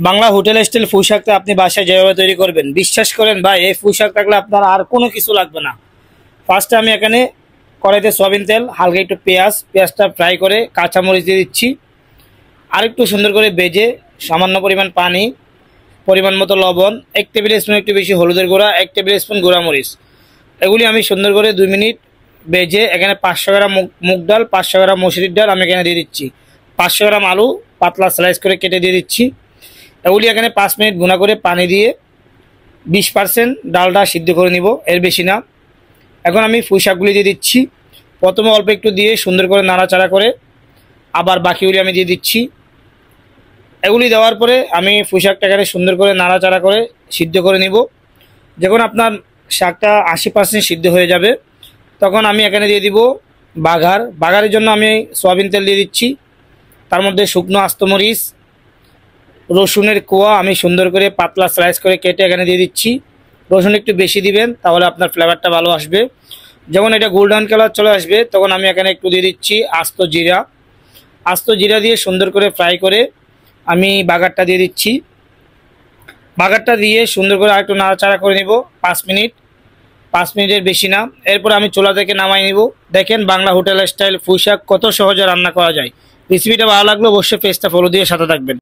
Bangla hotel style পুঁই শাকটা আপনি বাসায় যেভাবে তৈরি করবেন, বিশ্বাস করেন ভাই, এই পুঁই শাক থাকলে আপনার আর কোনো কিছু লাগবে না। ফার্স্টে আমি এখানে কড়াইতে সয়াবিন তেল, হালকা একটু পেঁয়াজটা ফ্রাই করে কাঁচামরিচ দিয়ে দিচ্ছি। আরেকটু সুন্দর করে ভেজে সামান্য পরিমাণ পানি, পরিমাণ মতো লবণ, 1 টেবিল স্পুন একটু বেশি হলুদের গুঁড়া, 1 টেবিল স্পুন গুঁড়ামরিচ, এগুলি আমি সুন্দর করে 2 মিনিট ভেজে এখানে 500 গ্রাম মুগ ডাল, 500 গ্রাম মসুরির ডাল আমি এখানে দিয়ে দিচ্ছি। 500 গ্রাম আলু পাতলা স্লাইস করে কেটে দিয়ে দিচ্ছি। এগুলি এখানে 5 মিনিট গুঁড়া করে পানি দিয়ে 20% ডালটা সিদ্ধ করে নিব, এর বেশি না। এখন আমি পুঁই শাকগুলি দিয়ে দিচ্ছি। প্রথমে অল্প একটু দিয়ে সুন্দর করে নাড়াচাড়া করে আবার বাকিগুলি আমি দিয়ে দিচ্ছি। এগুলি দেওয়ার পরে আমি পুঁই শাকটা এখানে সুন্দর করে নাড়াচাড়া করে সিদ্ধ করে নিব। যখন আপনার শাকটা 80% সিদ্ধ হয়ে যাবে, তখন আমি এখানে দিয়ে দিব বাগারের জন্য আমি সয়াবিন তেল দিয়ে দিচ্ছি। তার মধ্যে শুকনো আস্ত মরিচ, রসুনের কোয়া আমি সুন্দর করে পাতলা স্লাইস করে কেটে এখানে দিয়ে দিচ্ছি। রসুন একটু বেশি দিবেন, তাহলে আপনার ফ্লেভারটা ভালো আসবে। যখন এটা গোল্ডেন কালার চলে আসবে, তখন আমি এখানে একটু দিয়ে দিচ্ছি আস্ত জিরা দিয়ে সুন্দর করে ফ্রাই করে আমি বাগারটা দিয়ে দিচ্ছি। বাগারটা দিয়ে সুন্দর করে আরেকটু নাড়াচাড়া করে নেব 5 মিনিটের বেশি না। এরপর আমি চুলা থেকে নামাই নেব। দেখেন বাংলা হোটেল স্টাইল পুঁই শাক কত সহজে রান্না করা যায়। রেসিপিটা ভালো লাগলে অবশ্যই পেজটা ফলো দিয়ে সাথে থাকবেন।